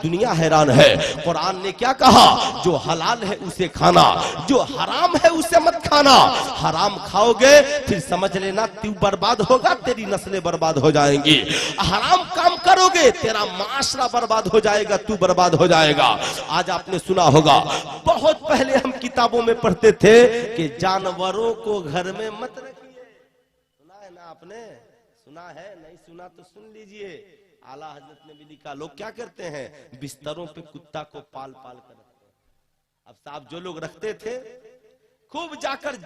दुनिया हैरान है। कुरान ने क्या कहा, जो हलाल है उसे खाना, जो हराम है उसे मत खाना। हराम खाओगे फिर समझ लेना तू बर्बाद होगा, तेरी नस्लें बर्बाद हो जाएंगी। हराम काम करोगे तेरा माशरा बर्बाद हो जाएगा, तू बर्बाद हो जाएगा। आज आपने सुना होगा, बहुत पहले हम किताबों में पढ़ते थे कि जानवरों को घर में मत रखिए। सुना है ना आपने? सुना है? नहीं सुना तो सुन लीजिए। आला हजरत ने भी लिखा, लोग क्या करते हैं, बिस्तरों पे कुत्ता को पाल पाल कर रखते हैं। अब साहब जो लोग रखते थे, खूब जाकर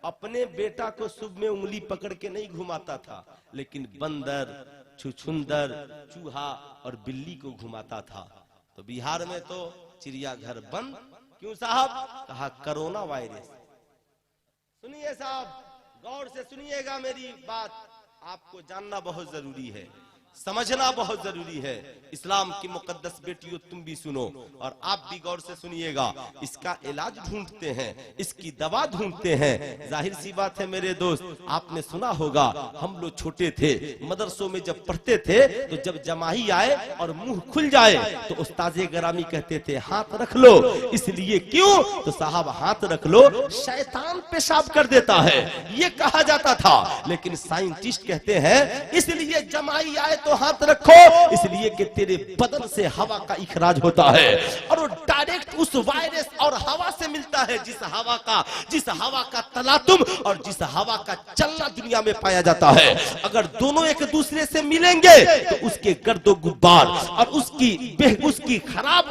अपने बेटा को सुबह में उंगली पकड़ के नहीं घुमाता था, लेकिन बंदर, छुछुंदर, चूहा और बिल्ली को घुमाता था। तो बिहार में तो चिड़ियाघर बंद। क्यों साहब? कहा कोरोना वायरस। सुनिए साहब, गौर से सुनिएगा मेरी बात, आपको जानना बहुत जरूरी है, समझना बहुत जरूरी है। इस्लाम की मुकद्दस बेटियों, तुम भी सुनो और आप भी गौर से सुनिएगा। इसका इलाज ढूंढते हैं, इसकी दवा ढूंढते हैं। जाहिर सी बात है मेरे दोस्त, आपने सुना होगा, हम लोग छोटे थे, मदरसों में जब पढ़ते थे तो जब जमाही आए और मुंह खुल जाए तो उस्ताज़े गरामी कहते थे हाथ रख लो। इसलिए क्यों? तो साहब हाथ रख लो, शैतान पेशाब कर देता है, ये कहा जाता था। लेकिन साइंटिस्ट कहते हैं इसलिए जमाही आए तो हाथ रखो, इसलिए कि तेरे बदन से हवा का इखराज होता है और वो डायरेक्ट उस वायरस और हवा से मिलता है जिस हवा का तलातुम और जिस हवा का चलना दुनिया में पाया जाता है। अगर दोनों एक दूसरे से मिलेंगे तो उसके गर्दो गुब्बार और उसकी खराब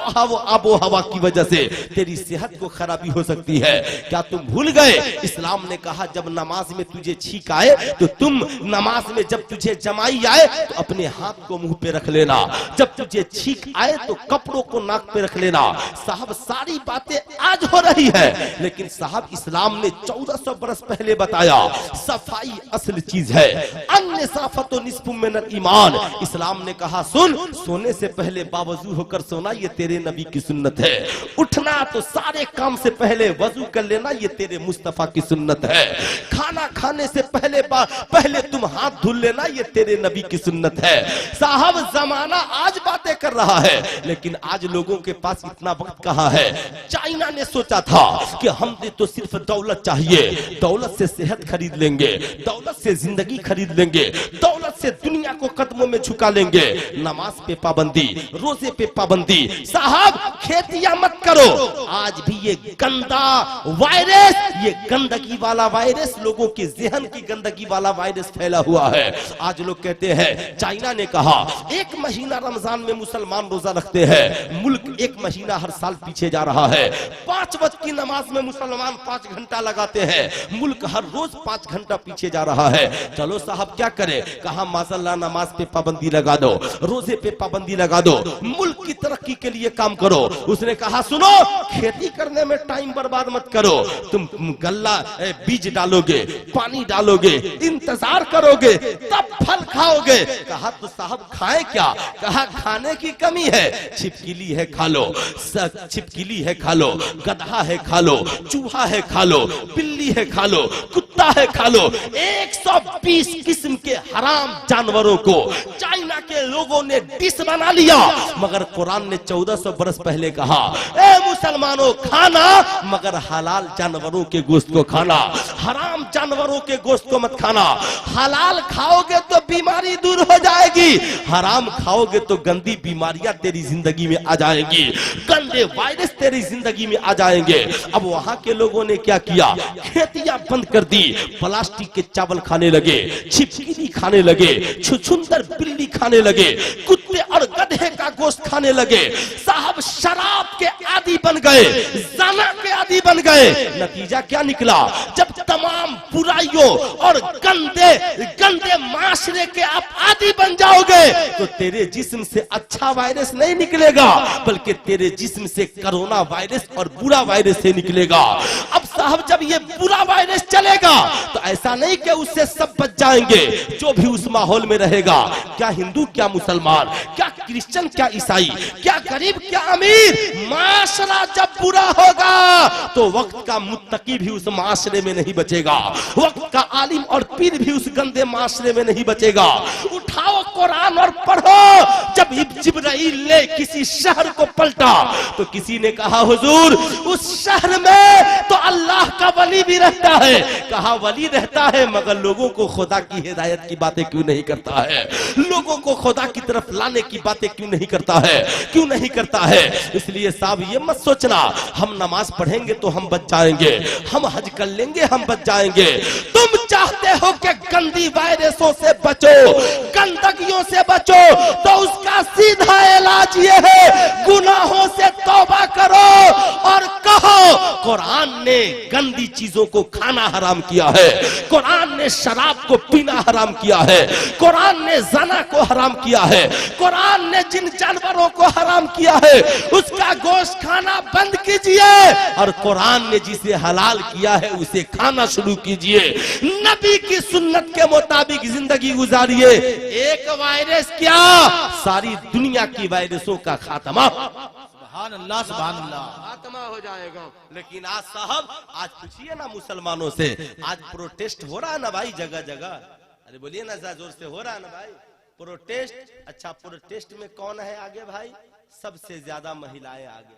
आबो हवा की वजह से तेरी सेहत को खराबी हो सकती है। क्या तुम भूल गए? इस्लाम ने कहा जब नमाज में तुझे छींक आए तो तुम नमाज में, जब तुझे जमाई आए तो अपने हाथ को मुंह पे रख लेना, जब तुझे छींक आए तो कपड़ों को नाक पे रख लेना। साहब सारी बातें आज हो रही है, लेकिन साहब इस्लाम ने 1400 बरस पहले बताया सफाई असल चीज है। अन्य साफतो निस्फुम मिनल ईमान। इस्लाम ने कहा सुन, सोने से पहले बावजू होकर सोना ये तेरे नबी की सुन्नत है। उठना तो सारे काम से पहले वजू कर लेना, ये तेरे मुस्तफा की सुन्नत है। खाना खाने से पहले तुम हाथ धुल लेना, ये तेरे नबी की सुन्नत है। साहब जमाना आज बातें कर रहा है, लेकिन आज लोगों के पास इतना वक्त कहाँ है। चाइना ने सोचा था कि हमने तो सिर्फ दौलत चाहिए, दौलत से सेहत खरीद लेंगे, दौलत से जिंदगी खरीद लेंगे, दौलत से दुनिया को कदमों में झुका लेंगे। नमाज पे पाबंदी, रोजे पे पाबंदी, साहब खेतियां मत करो। आज भी ये गंदा वायरस, ये गंदगी वाला वायरस, लोगों के जहन की गंदगी वाला वायरस फैला हुआ है। आज लोग कहते हैं, चाइना ने कहा 1 महीना रमजान में मुसलमान रोजा रखते हैं, मुल्क 1 महीना हर साल पीछे जा रहा है। 5 वक्त की नमाज में मुसलमान 5 घंटा लगाते हैं, मुल्क हर रोज 5 घंटा पीछे जा रहा है। चलो साहब क्या करें? कहा माज़अल्लाह नमाज पे पाबंदी लगा दो, रोजे पे पाबंदी लगा दो, मुल्क की तरक्की के लिए काम करो। उसने कहा सुनो, खेती करने में टाइम बर्बाद मत करो, तुम गल्ला बीज डालोगे, पानी डालोगे, इंतजार करोगे, तब फल खाओगे। कहा तो साहब खाए क्या? कहा खाने की कमी है, छिपकली है खा लो, छिपकली है खा लो, गधा है खा लो, चूहा है खा लो, बिल्ली है खा लो, कुत्ता है खा लो। 120 किस्म के हराम जानवरों को चाइना के लोगों ने डिश बना लिया। मगर कुरान ने 1400 बरस पहले कहा ए मुसलमानों, खाना मगर हलाल जानवरों के गोश्त को खाना, हराम जानवरों के गोश्त को मत खाना। हलाल खाओगे तो बीमारी दूर हो जाएगी, हराम खाओगे तो गंदी बीमारियां तेरी जिंदगी में आ जाएंगी, गंदे वायरस तेरी जिंदगी में आ जाएंगे। अब वहां के लोगों ने क्या किया? खेतियां बंद कर दी, प्लास्टिक के चावल खाने लगे, छिपकली खाने लगे, छुछुंदर बिल्ली खाने लगे, कुत्ते और गधे का गोश्त खाने लगे। साहब शराब के आदी बन गए, ज़ना के आदी बन गए। नतीजा क्या निकला? जब तमाम बुराइयों और गंदे माशरे के आप आदी बन जाओगे तो तेरे जिस्म से अच्छा वायरस नहीं निकलेगा, बल्कि तेरे जिस्म से कोरोना वायरस और बुरा वायरस से निकलेगा। अब साहब जब ये बुरा वायरस चलेगा तो ऐसा नहीं कि उससे सब बच जाएंगे, जो भी उस माहौल में रहेगा, क्या हिंदू क्या मुसलमान, क्या क्रिश्चियन क्या ईसाई, क्या गरीब क्या अमीर, माशरा जब बुरा होगा तो वक्त का मुत्तकी भी उस माशरे में नहीं बचेगा, वक्त का आलिम और पीर भी उस गंदे माशरे में नहीं बचेगा। उठा उठाओ कुरान और पढ़ो। जब जिब्राइल ने किसी शहर को पलटा तो किसी ने कहा हुजूर उस शहर में तो अल्लाह का वली भी रहता है। कहा वली रहता है मगर लोगों को खुदा की हिदायत की बातें क्यों नहीं करता है, लोगों को खुदा की तरफ लाने की बातें क्यों नहीं करता है, क्यों नहीं करता है। इसलिए साहब ये मत सोचना हम नमाज पढ़ेंगे तो हम बच जाएंगे, हम हज कर लेंगे हम बच जाएंगे। तुम चाहते हो कि गंदी वायरसों से बचो, गंदगियों से बचो, तो उसका सीधा इलाज ये है गुनाहों से तौबा करो और कहो कुरान ने गंदी चीजों को खाना हराम किया है, कुरान ने शराब को पीना हराम किया है, कुरान ने ज़ना को हराम किया है, कुरान ने जिन जानवरों को हराम किया है उसका गोश्त खाना बंद कीजिए और कुरान ने जिसे हलाल किया है उसे खाना शुरू कीजिए। नबी की सुन्नत के मुताबिक जिंदगी गुजारिए। एक वायरस क्या, सारी दुनिया की वायरसों का खात्मा खात्मा हो जाएगा। लेकिन आज साहब आज पूछिए ना मुसलमानों से, आज प्रोटेस्ट हो रहा है ना भाई जगह जगह, अरे बोलिए ना जोर से, हो रहा है ना भाई प्रोटेस्ट। अच्छा प्रोटेस्ट में कौन है आगे भाई, सबसे ज्यादा महिलाएं आगे,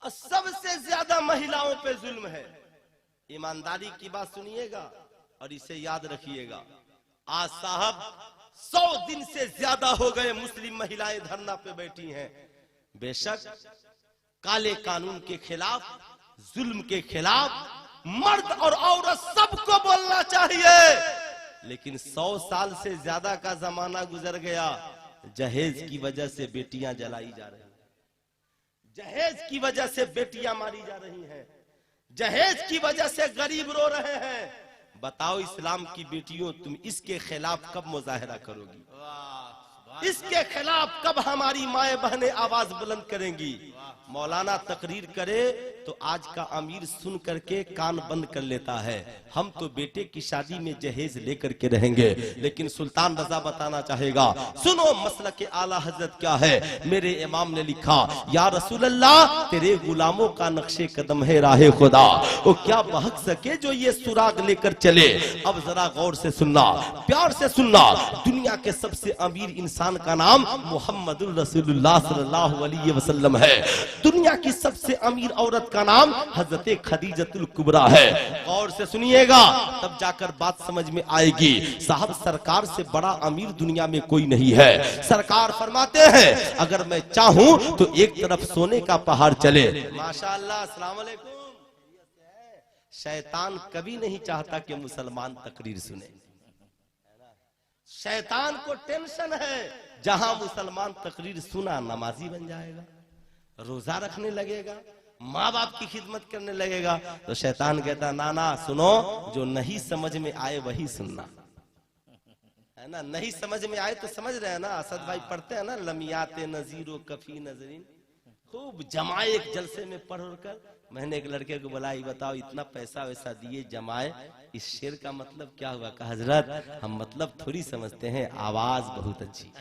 और सबसे ज्यादा महिलाओं पे जुल्म है। ईमानदारी की बात सुनिएगा और इसे याद रखिएगा। आज साहब 100 दिन से ज्यादा हो गए मुस्लिम महिलाएं धरना पे बैठी हैं। बेशक काले कानून के खिलाफ, जुल्म के खिलाफ मर्द और औरत सबको बोलना चाहिए, लेकिन 100 साल से ज्यादा का जमाना गुजर गया, जहेज की वजह से बेटियां जलाई जा रही हैं, जहेज की वजह से बेटियां मारी जा रही हैं, जहेज की वजह से गरीब रो रहे हैं। बताओ इस्लाम की बेटियों तुम इसके खिलाफ कब मुजाहरा करोगी, इसके खिलाफ कब हमारी माए बहनें आवाज बुलंद करेंगी। मौलाना तकरीर करे तो आज का अमीर सुन करके कान बंद कर लेता है, हम तो बेटे की शादी में जहेज लेकर के रहेंगे। लेकिन सुल्तान रजा बताना चाहेगा, सुनो मसलक के आला हजरत क्या है। मेरे इमाम ने लिखा, या रसूल अल्लाह तेरे गुलामों का नक्शे कदम है राहे खुदा, वो क्या बहक सके जो ये सुराग लेकर चले। अब जरा गौर से सुनना, प्यार से सुनना, दुनिया के सबसे अमीर इंसान का नाम मुहम्मदुर रसूलुल्लाह सल्लल्लाहु अलैहि वसल्लम है। दुनिया की सबसे अमीर औरत का नाम हजरत खदीजतुल कुबरा है। गौर से सुनिएगा तब जाकर बात समझ में आएगी। साहब सरकार से बड़ा अमीर दुनिया में कोई नहीं है। सरकार फरमाते हैं अगर मैं चाहूं तो एक तरफ सोने का पहाड़ चले। माशाअल्लाह, अस्सलाम वालेकुम। शैतान कभी नहीं चाहता कि मुसलमान तकरीर सुने, शैतान को टेंशन है जहां मुसलमान तकरीर सुना नमाजी बन जाएगा, रोजा रखने लगेगा, माँ बाप की खिदमत करने लगेगा। तो शैतान कहता ना ना सुनो, जो नहीं समझ में आए वही सुनना, है ना। नहीं समझ में आए तो समझ रहे हैं ना, असद भाई पढ़ते हैं ना, लमियाते नजीरो कफी नजरीन, खूब जमाए एक जलसे में पढ़ कर। मैंने एक लड़के को बोला बताओ इतना पैसा वैसा दिए जमाए, इस शेर का मतलब क्या हुआ। कहा हजरत हम मतलब थोड़ी समझते हैं, आवाज बहुत अच्छी,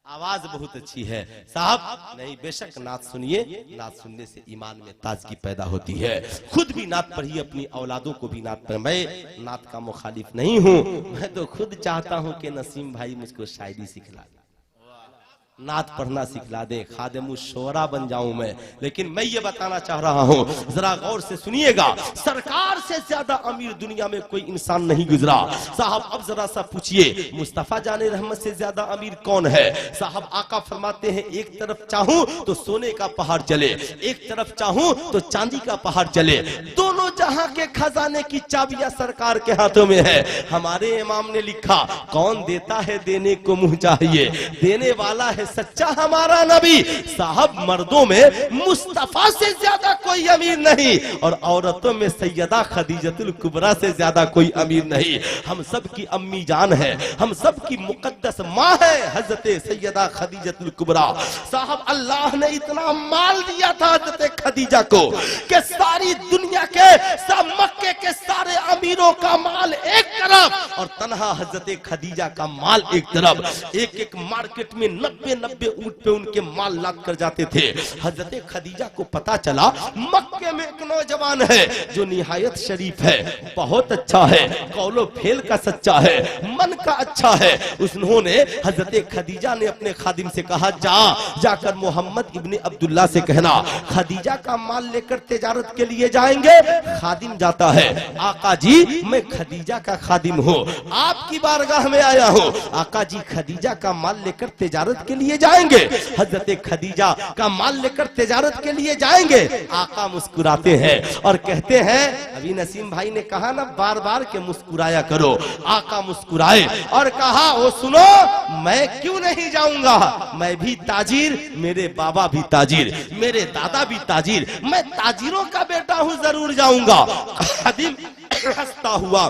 आवाज बहुत अच्छी है। साहब नहीं, बेशक नात सुनिए, नात सुनने से ईमान में ताजगी पैदा होती है। खुद भी नात पढ़िए, अपनी औलादों को भी नात पढ़े। मैं नात का मुखालिफ नहीं हूँ, मैं तो खुद चाहता हूँ कि नसीम भाई मुझको शायरी सिखला दे, नात पढ़ना सिखला दे, खादिम शोरा बन जाऊं मैं। लेकिन मैं ये बताना चाह रहा हूं, जरा गौर से सुनिएगा, सरकार से ज्यादा अमीर दुनिया में कोई इंसान नहीं गुजरा। साहब अब जरा सा पूछिए मुस्तफा जाने रहमत से ज्यादा अमीर कौन है। साहब आका फरमाते हैं एक तरफ चाहूं तो सोने का पहाड़ चले, एक तरफ चाहूं तो चांदी का पहाड़ चले, दोनों जहां के खजाने की चाबियां सरकार के हाथों में है। हमारे इमाम ने लिखा, कौन देता है देने को मुंह चाहिए, देने वाला है सच्चा हमारा नबी। साहब मर्दों में मुस्तफा से ज्यादा कोई अमीर नहीं, और औरतों में सैयदा खदीजतुल कुबरा से ज्यादा कोई अमीर नहीं। हम सब की अम्मी जान है, हम सब की मुकद्दस माँ है हजरत सैयदा खदीजतुल कुबरा। साहब अल्लाह ने इतना माल दिया था हजरत खदीजा को कि सारी दुनिया के सब मक्के के सारे अमीरों का माल एक तरफ और तन्हा हजरत खदीजा का माल एक तरफ। एक एक मार्केट में 90-90 ऊंट पे उनके माल लाद कर जाते थे। हजरत खदीजा को पता चला मक्के में एक नौजवान है जो निहायत शरीफ है, बहुत अच्छा है, कौलो फेल का सच्चा है, मन का अच्छा है। उन्होंने हजरत खदीजा ने अपने खादिम से कहा, जाकर मोहम्मद इब्ने अब्दुल्ला से कहना खदीजा का माल लेकर तिजारत के लिए जाएंगे। खादिम जाता है, आका जी मैं खदीजा का खादिम हूँ, आपकी बारगाह में आया हूँ। आका जी खदीजा का माल लेकर तिजारत के लिए जाएंगे। हजरत खदीजा का माल लेकर तिजारत के लिए जाएंगे। आका मुस्कुराते हैं और कहते हैं, अभी नसीम भाई ने कहा ना बार बार के मुस्कुराया करो। आका मुस्कुराए और कहा, ओ सुनो, मैं क्यों नहीं जाऊंगा, मैं भी ताजिर, मेरे बाबा भी ताजिर, मेरे दादा भी ताजिर, मैं ताजिरों का बेटा हूं, जरूर जाऊंगा। खादिम हंसता हुआ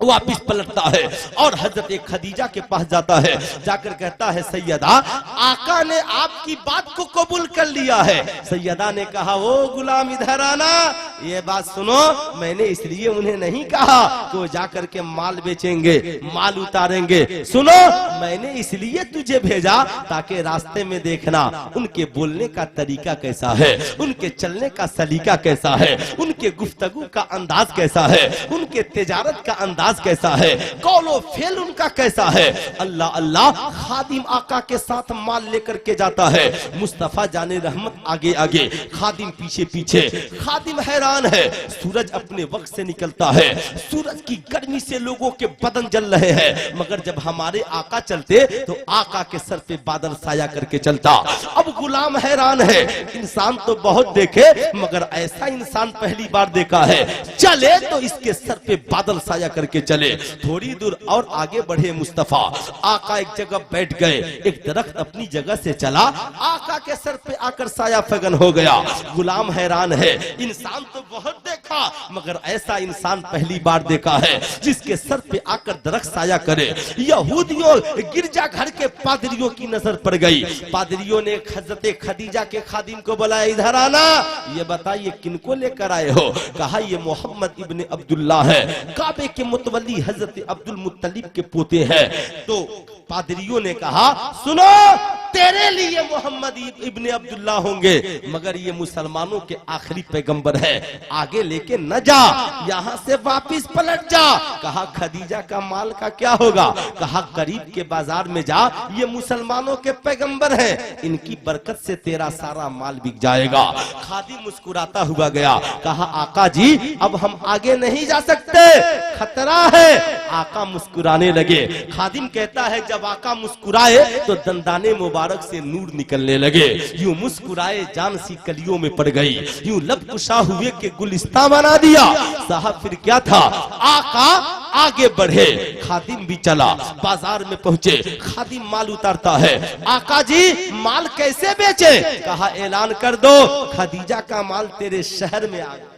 वापिस पलटता है और हजरत खदीजा के पास जाता है। जाकर कहता है, सैयदा आका ने आपकी बात को कबूल कर लिया है। सैयदा ने कहा, ओ गुलाम इधर आना, ये बात सुनो, मैंने इसलिए उन्हें नहीं कहा कि वो जाकर के माल बेचेंगे, माल उतारेंगे। सुनो, मैंने इसलिए तुझे भेजा ताकि रास्ते में देखना उनके बोलने का तरीका कैसा है, उनके चलने का सलीका कैसा है, उनके गुफ्तगू का अंदाज कैसा है, उनके तिजारत का अंदाज कैसा है, कौलो फेल उनका कैसा है। अल्लाह अल्लाह, खादिम आका के साथ माल लेकर के जाता है। मुस्तफा जाने रहमत आगे आगे, खादिम पीछे पीछे। खादिम हैरान है, सूरज अपने वक्त से निकलता है, सूरज की गर्मी से लोगों के बदन जल रहे हैं, मगर जब हमारे आका चलते तो आका के सर पे बादल साया करके चलता। अब गुलाम हैरान है, इंसान तो बहुत देखे मगर ऐसा इंसान पहली बार देखा है, चले तो इसके सर पे बादल साया करके चले। थोड़ी दूर और आगे बढ़े मुस्तफा, आका एक जगह बैठ गए, एक दरख्त अपनी जगह से चला, आका के सर पे आकर साया फगन हो गया। गुलाम हैरान है, इंसान तो बहुत देखा मगर ऐसा इंसान पहली बार देखा है जिसके सर पे आकर दरख्त साया करे। यहूदियों गिरजा घर के पादरियों की नजर पड़ गई। पादरियों ने हजरत खदीजा के खादिम को बुलाया, इधर आना, ये बताइए किनको लेकर आए हो। कहा, ये मोहम्मद इब्ने अब्दुल्ला है, काबे के मुतवल्ली हजरत अब्दुल मुत्तलिब के पोते हैं। तो पादरियों ने कहा, सुनो, तेरे लिए मोहम्मद इब्ने अब्दुल्ला होंगे मगर ये मुसलमानों के आखिरी पैगंबर है, आगे लेके न जा, यहाँ से वापिस पलट जा। कहा, खदीजा का माल का क्या होगा। कहा, करीब के बाजार में जा, ये मुसलमानों के पैगंबर हैं, इनकी बरकत से तेरा सारा माल बिक जाएगा। खादिम मुस्कुराता हुआ गया। कहा, आका जी अब हम आगे नहीं जा सकते, खतरा है। आका मुस्कुराने लगे। खादिम कहता है, जब आका मुस्कुराए तो दंदाने मुबारक से नूर निकलने लगे, यूं मुस्कुराए जान सी कलियों में पड़ गई, यूं लब कुशा हुए के गुलिस्तां बना दिया। साहब फिर क्या था, आका आगे बढ़े, खादिम भी चला, बाजार में पहुंचे, खादिम माल उतारता है। आका जी माल कैसे बेचे। कहा, ऐलान कर दो, खदीजा का माल तेरे शहर में आ गया,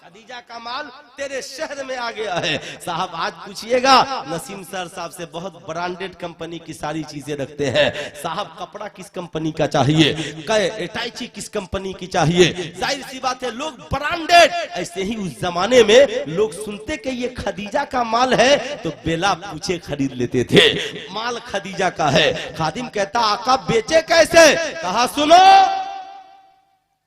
खदीजा का माल तेरे शहर में आ गया है। साहब आज पूछिएगा, नसीम सर साहब से बहुत ब्रांडेड कंपनी की सारी चीजें रखते हैं। साहब कपड़ा किस कंपनी का चाहिए, अटैची किस कंपनी की चाहिए, जाहिर सी बात है लोग ब्रांडेड। ऐसे ही उस जमाने में लोग सुनते कि ये खदीजा का माल है तो बेला पूछे खरीद लेते थे। माल खदीजा का है। खादिम कहता, आका बेचे कैसे। कहा, सुनो,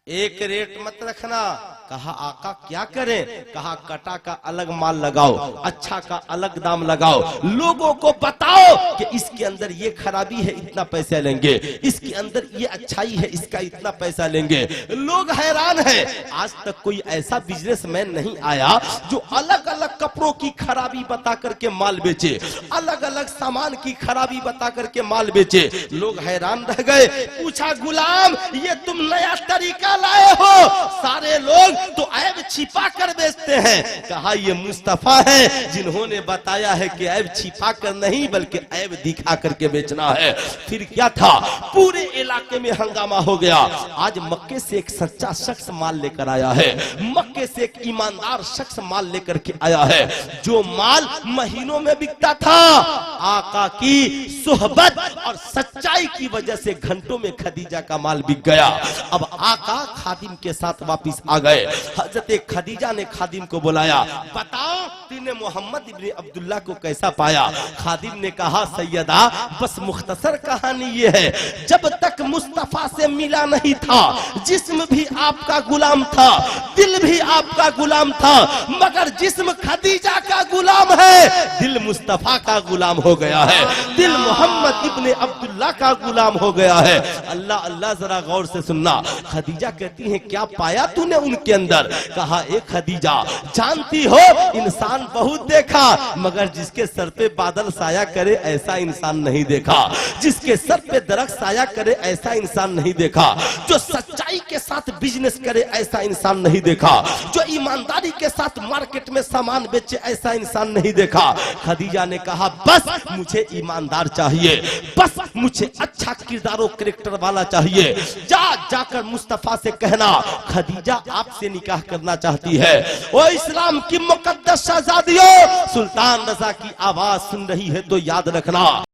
एक रेट मत रखना। कहा, आका क्या करें। कहा, कटा का अलग माल लगाओ, अच्छा का अलग दाम लगाओ, लोगों को बताओ कि इसके अंदर ये खराबी है, इतना पैसा लेंगे, इसके अंदर ये अच्छाई है, इसका इतना पैसा लेंगे। लोग हैरान है, आज तक कोई ऐसा बिजनेसमैन नहीं आया जो अलग अलग कपड़ों की खराबी बता करके माल बेचे, अलग अलग सामान की खराबी बता करके माल बेचे। लोग हैरान रह गए। पूछा, गुलाम ये तुम नया तरीका लाए हो, सारे लोग तो ऐब छिपा कर बेचते हैं। कहा, ये मुस्तफा है जिन्होंने बताया है कि ऐब छिपा कर नहीं बल्कि ऐब दिखा करके बेचना है। फिर क्या था, पूरे इलाके में हंगामा हो गया। आज मक्के से एक सच्चा शख्स माल लेकर आया है, मक्के से एक ईमानदार शख्स माल लेकर के आया है, जो माल महीनों में बिकता था, आका की सुहबत और सच्चाई की वजह से घंटों में खदीजा का माल बिक गया। अब आका खादिम के साथ वापिस आ गए। हजरत खदीजा ने खादिम को बुलाया, बताओ तूने मोहम्मद इब्ने अब्दुल्ला को कैसा पाया? खादिम ने कहा, सैयदा बस मुख्तसर कहानी ये है, जब तक मुस्तफा से मिला नहीं था, जिस्म भी आपका गुलाम था, दिल भी आपका गुलाम था, मगर जिस्म खदीजा का गुलाम है, दिल मुस्तफा का गुलाम हो गया है, दिल मोहम्मद इब्ने अब्दुल्ला का गुलाम हो गया है। अल्लाह अल्लाह, जरा गौर से सुनना। खदीजा कहती है, क्या पाया तूने उनके अंदर? कहा, ए खदीजा, जानती हो इंसान बहुत देखा, मगर जिसके सर पे बादल साया करे ऐसा इंसान नहीं देखा, जिसके सर पे दरख्त साया करे ऐसा इंसान नहीं देखा, जो सच्चाई के साथ बिजनेस करे ऐसा इंसान नहीं देखा, जो ईमानदारी के साथ मार्केट में सामान बेचे ऐसा इंसान नहीं देखा। खदीजा ने कहा, बस मुझे ईमानदार चाहिए, बस मुझे अच्छा किरदार और कैरेक्टर वाला चाहिए। जाकर मुस्तफा से कहना खदीजा आपसे निकाह करना चाहती है। ओ इस्लाम की मुकद्दस शहजादियों, सुल्तान रजा की आवाज सुन रही है तो याद रखना।